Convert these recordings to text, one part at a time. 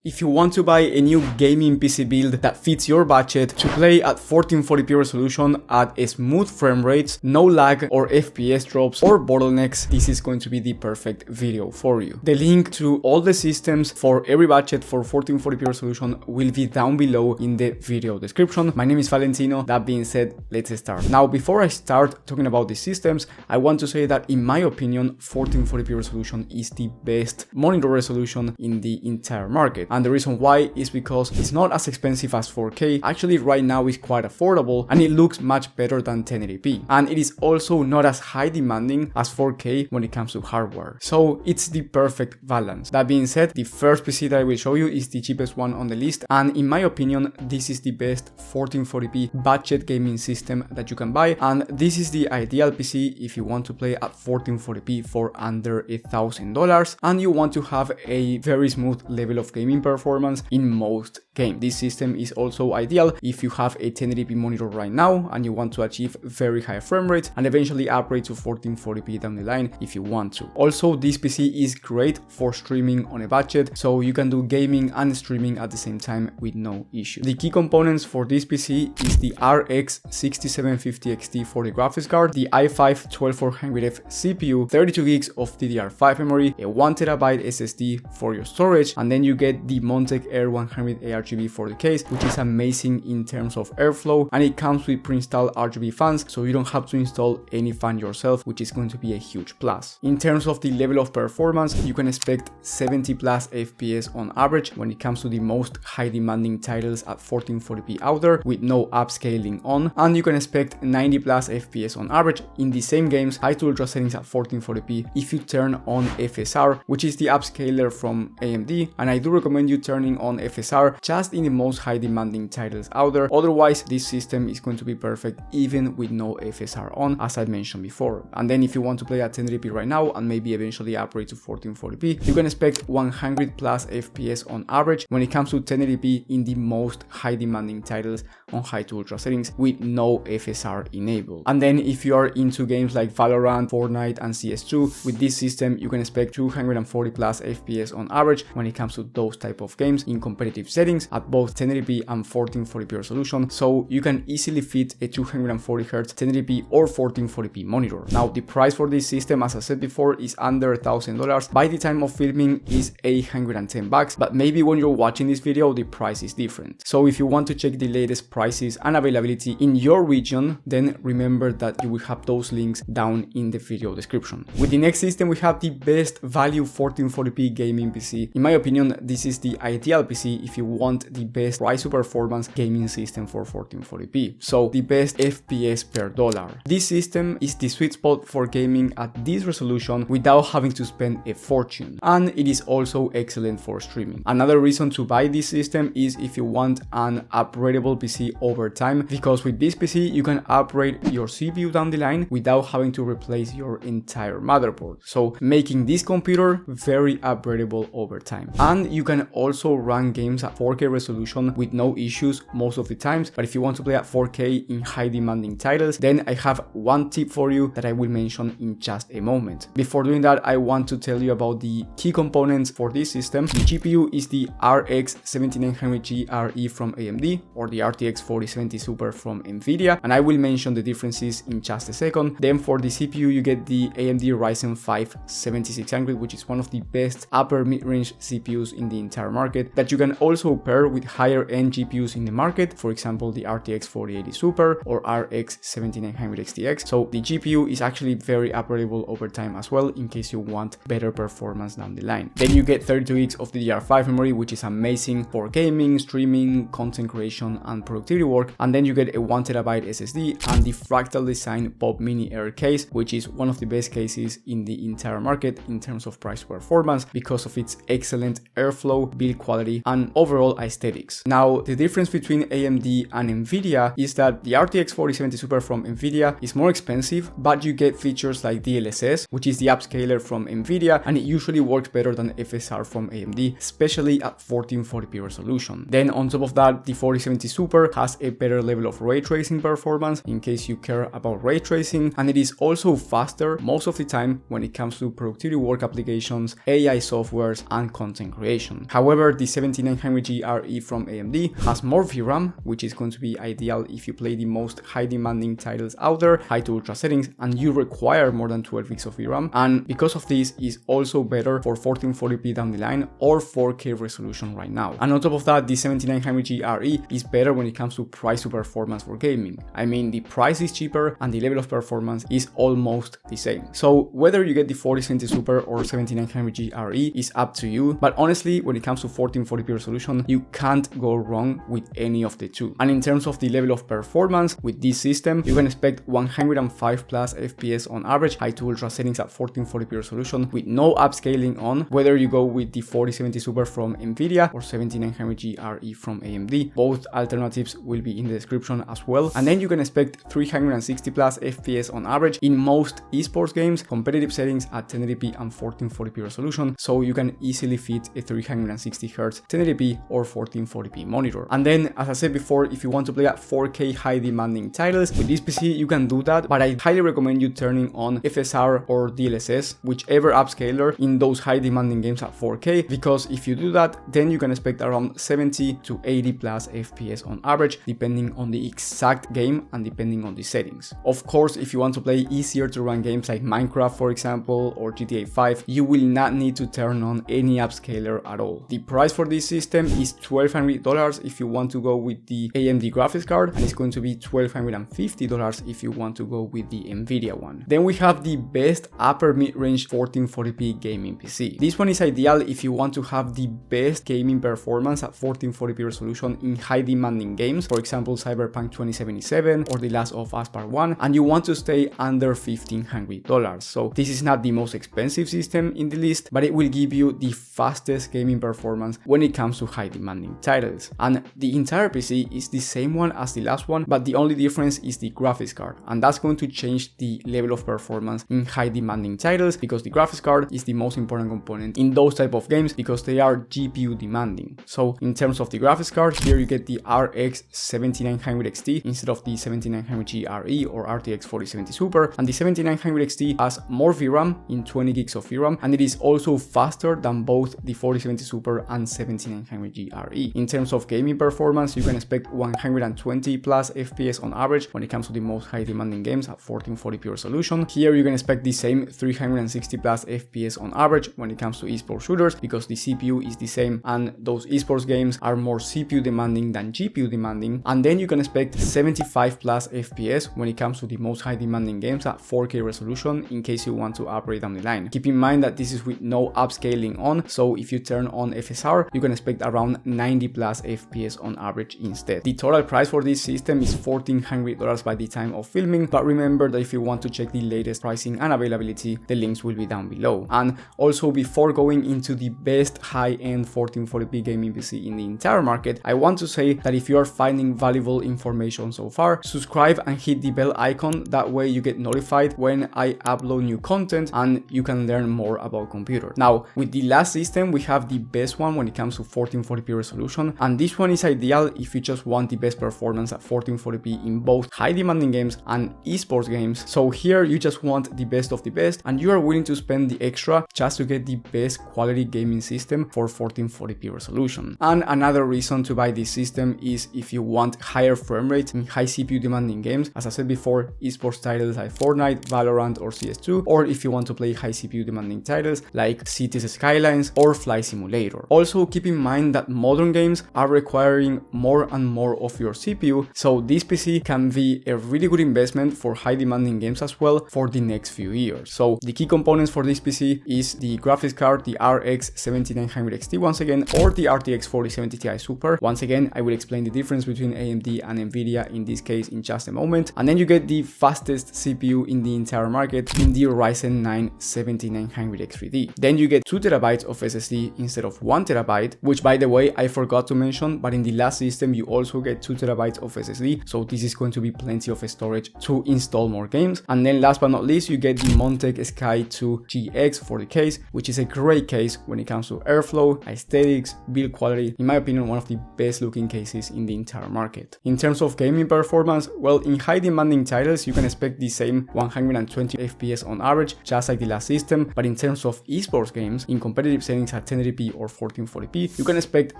If you want to buy a new gaming PC build that fits your budget to play at 1440p resolution at a smooth frame rates, no lag or FPS drops or bottlenecks, this is going to be the perfect video for you. The link to all the systems for every budget for 1440p resolution will be down below in the video description. My name is Valentino. That being said, let's start. Now, before I start talking about these systems, I want to say that in my opinion, 1440p resolution is the best monitor resolution in the entire market. And the reason why is because it's not as expensive as 4K. Actually, right now it's quite affordable and it looks much better than 1080p. And it is also not as high demanding as 4K when it comes to hardware. So it's the perfect balance. That being said, the first PC that I will show you is the cheapest one on the list. And in my opinion, this is the best 1440p budget gaming system that you can buy. And this is the ideal PC if you want to play at 1440p for under $1,000 and you want to have a very smooth level of gaming performance in most games. This system is also ideal if you have a 1080p monitor right now and you want to achieve very high frame rates and eventually upgrade to 1440p down the line if you want to. Also, this PC is great for streaming on a budget, so you can do gaming and streaming at the same time with no issue. The key components for this PC is the RX 6750 XT for the graphics card, the i5 12400F CPU, 32 gigs of DDR5 memory, a 1TB SSD for your storage, and then you get the Montec Air 100 ARGB for the case, which is amazing in terms of airflow, and it comes with pre-installed RGB fans, so you don't have to install any fan yourself, which is going to be a huge plus. In terms of the level of performance, you can expect 70 plus FPS on average when it comes to the most high demanding titles at 1440p out there with no upscaling on, and you can expect 90 plus FPS on average in the same games high to ultra settings at 1440p if you turn on FSR, which is the upscaler from AMD, and I do recommend you turning on FSR just in the most high demanding titles out there. Otherwise, this system is going to be perfect even with no FSR on, as I mentioned before. And then if you want to play at 1080p right now and maybe eventually upgrade to 1440p, you can expect 100 plus FPS on average when it comes to 1080p in the most high demanding titles on high to ultra settings with no FSR enabled. And then if you are into games like Valorant, Fortnite and CS2, with this system you can expect 240 plus FPS on average when it comes to those type of games in competitive settings at both 1080p and 1440p resolution, so you can easily fit a 240Hz 1080p or 1440p monitor. Now, the price for this system, as I said before, is under $1,000. By the time of filming is $810, but maybe when you're watching this video the price is different. So if you want to check the latest prices and availability in your region, then remember that you will have those links down in the video description. With the next system, we have the best value 1440p gaming PC. In my opinion, this is the ideal PC if you want the best price to performance gaming system for 1440p, so the best FPS per dollar. This system is the sweet spot for gaming at this resolution without having to spend a fortune, and it is also excellent for streaming. Another reason to buy this system is if you want an upgradable PC over time, because with this PC you can upgrade your CPU down the line without having to replace your entire motherboard, so making this computer very upgradable over time. And you can also run games at 4K resolution with no issues most of the times, but if you want to play at 4K in high demanding titles, then I have one tip for you that I will mention in just a moment. Before doing that, I want to tell you about the key components for this system. The GPU is the RX 7900G RE from AMD or the RTX 4070 Super from Nvidia, and I will mention the differences in just a second. Then for the CPU, you get the AMD Ryzen 5 7600, which is one of the best upper mid-range CPUs in the entire market that you can also pair with higher end GPUs in the market, for example the RTX 4080 Super or RX 7900 XTX. So the GPU is actually very upgradable over time as well in case you want better performance down the line. Then you get 32 gigs of DDR5 memory, which is amazing for gaming, streaming, content creation and productivity work, and then you get a 1TB SSD and the Fractal Design Pop Mini Air case, which is one of the best cases in the entire market in terms of price performance because of its excellent airflow, build quality and overall aesthetics. Now, the difference between AMD and Nvidia is that the RTX 4070 Super from Nvidia is more expensive, but you get features like DLSS, which is the upscaler from Nvidia, and it usually works better than FSR from AMD, especially at 1440p resolution. Then on top of that, the 4070 Super has a better level of ray tracing performance in case you care about ray tracing, and it is also faster most of the time when it comes to productivity work applications, AI softwares and content creation. However, the 7900G RE from AMD has more VRAM, which is going to be ideal if you play the most high demanding titles out there, high to ultra settings, and you require more than 12 gigs of VRAM. And because of this, is also better for 1440p down the line or 4K resolution right now. And on top of that, the 7900G RE is better when it comes to price to performance for gaming. I mean, the price is cheaper and the level of performance is almost the same. So whether you get the 4070 Super or 7900G RE is up to you, but honestly, when it comes to 1440p resolution, you can't go wrong with any of the two. And in terms of the level of performance with this system, you can expect 105 plus FPS on average, high to ultra settings at 1440p resolution with no upscaling on, whether you go with the 4070 Super from Nvidia or 7900G RE from AMD. Both alternatives will be in the description as well. And then you can expect 360 plus FPS on average in most esports games, competitive settings at 1080p and 1440p resolution, so you can easily fit a 360Hz 1080p or 1440p monitor. And then, as I said before, if you want to play at 4K high demanding titles with this PC, you can do that, but I highly recommend you turning on FSR or DLSS, whichever upscaler in those high demanding games at 4K, because if you do that, then you can expect around 70 to 80 plus FPS on average, depending on the exact game and depending on the settings. Of course, if you want to play easier to run games like Minecraft, for example, or GTA 5, you will not need to turn on any upscaler at all. The price for this system is $1,200 if you want to go with the AMD graphics card, and it's going to be $1,250 if you want to go with the Nvidia one. Then we have the best upper mid-range 1440p gaming PC. This one is ideal if you want to have the best gaming performance at 1440p resolution in high demanding games, for example Cyberpunk 2077 or The Last of Us Part 1, and you want to stay under $1,500. So this is not the most expensive system in the list, but it will give you the fastest gaming performance when it comes to high demanding titles. And the entire PC is the same one as the last one, but the only difference is the graphics card, and that's going to change the level of performance in high demanding titles, because the graphics card is the most important component in those type of games because they are GPU demanding. So in terms of the graphics card, here you get the RX 7900 XT instead of the 7900G RE or RTX 4070 Super, and the 7900 XT has more VRAM in 20 gigs of VRAM, and it is also faster than both the 4070 Super and 7900G RE. In terms of gaming performance, you can expect 120 plus FPS on average when it comes to the most high demanding games at 1440p resolution. Here you can expect the same 360 plus FPS on average when it comes to esports shooters, because the CPU is the same and those esports games are more CPU demanding than GPU demanding. And then you can expect 75 plus FPS when it comes to the most high demanding games at 4K resolution in case you want to upgrade down the line. Keep in mind that this is with no upscaling on, so if you turn on FSR, you can expect around 90 plus FPS on average instead. The total price for this system is $1,400 by the time of filming, but remember that if you want to check the latest pricing and availability, the links will be down below. And also, before going into the best high-end 1440p gaming PC in the entire market, I want to say that if you are finding valuable information so far, subscribe and hit the bell icon. That way you get notified when I upload new content and you can learn more about computers. Now, with the last system, we have the best one when it comes to 1440p resolution, and this one is ideal if you just want the best performance at 1440p in both high demanding games and esports games. So here you just want the best of the best, and you are willing to spend the extra just to get the best quality gaming system for 1440p resolution. And another reason to buy this system is if you want higher frame rates in high CPU demanding games, as I said before, esports titles like Fortnite, Valorant or CS2, or if you want to play high CPU demanding titles like Cities Skylines or Flight Simulator. Also keep in mind that modern games are requiring more and more of your CPU, so this PC can be a really good investment for high demanding games as well for the next few years. So the key components for this PC is the graphics card, the RX 7900 XT once again, or the RTX 4070 Ti Super. Once again, I will explain the difference between AMD and Nvidia in this case in just a moment. And then you get the fastest CPU in the entire market in the Ryzen 9 7900 X3D. Then you get 2TB of SSD instead of 1TB, which by the way, I forgot to mention, but in the last system you also get 2TB of SSD, so this is going to be plenty of storage to install more games. And then last but not least, you get the Montech Sky 2 GX for the case, which is a great case when it comes to airflow, aesthetics, build quality. In my opinion, one of the best looking cases in the entire market. In terms of gaming performance, well, in high demanding titles you can expect the same 120 FPS on average, just like the last system, but in terms of esports games, in competitive settings at 1080p or 1440p, you can expect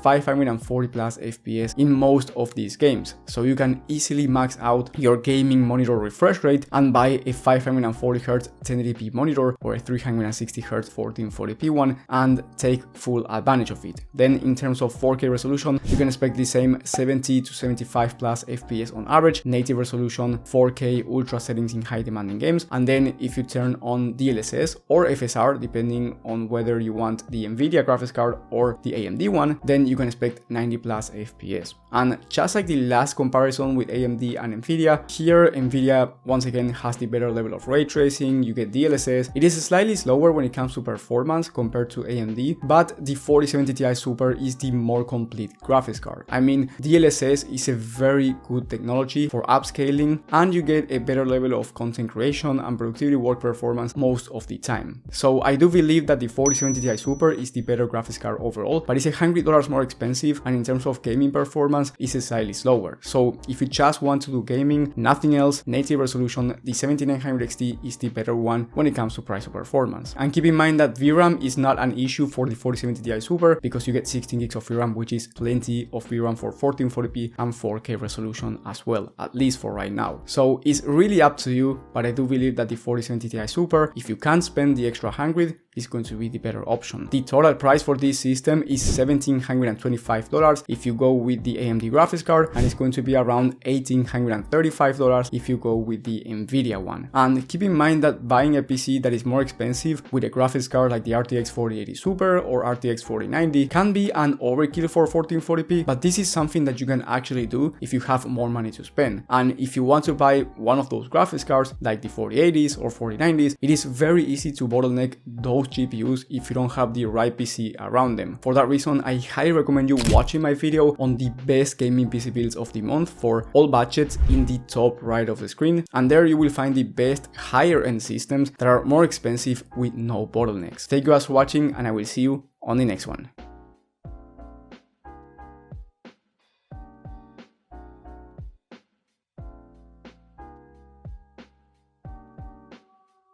540 plus FPS in most of these games. So you can easily max out your gaming monitor refresh rate and buy a 540Hz 1080p monitor or a 360Hz 1440p one and take full advantage of it. Then in terms of 4K resolution, you can expect the same 70 to 75 plus FPS on average, native resolution, 4K ultra settings in high demanding games, and then if you turn on DLSS or FSR, depending on whether you want the Nvidia graphics card or the AMD one, then you can expect 90 plus FPS. And just like the last comparison with AMD and Nvidia, here Nvidia once again has the better level of ray tracing, you get DLSS. It is slightly slower when it comes to performance compared to AMD, but the 4070 Ti Super is the more complete graphics card. I mean, DLSS is a very good technology for upscaling, and you get a better level of content creation and productivity work performance most of the time. So I do believe that the 4070 Ti Super is the better graphics card overall, but it's $100 more expensive, and in terms of gaming performance, it's slightly slower. So if you just want to do gaming, nothing else, native resolution, the 7900 XT is the better one when it comes to price or performance. And keep in mind that VRAM is not an issue for the 4070 Ti Super because you get 16 gigs of VRAM, which is plenty of VRAM for 1440p and 4K resolution as well, at least for right now. So it's really up to you, but I do believe that the 4070 Ti Super, if you can't spend the extra 100, is going to be the better option. The total price for this system is $1,725 if you go with the AMD graphics card, and it's going to be around $1,835 if you go with the Nvidia one. And keep in mind that buying a PC that is more expensive with a graphics card like the RTX 4080 Super or RTX 4090 can be an overkill for 1440p, but this is something that you can actually do if you have more money to spend. And if you want to buy one of those graphics cards like the 4080s or 4090s, it is very easy to bottleneck those GPUs if you don't have the right PC around them. For that reason, I highly recommend you watching my video on the best gaming PC builds of the month for all budgets in the top right of the screen, and there you will find the best higher end systems that are more expensive with no bottlenecks. Thank you guys for watching, and I will see you on the next one.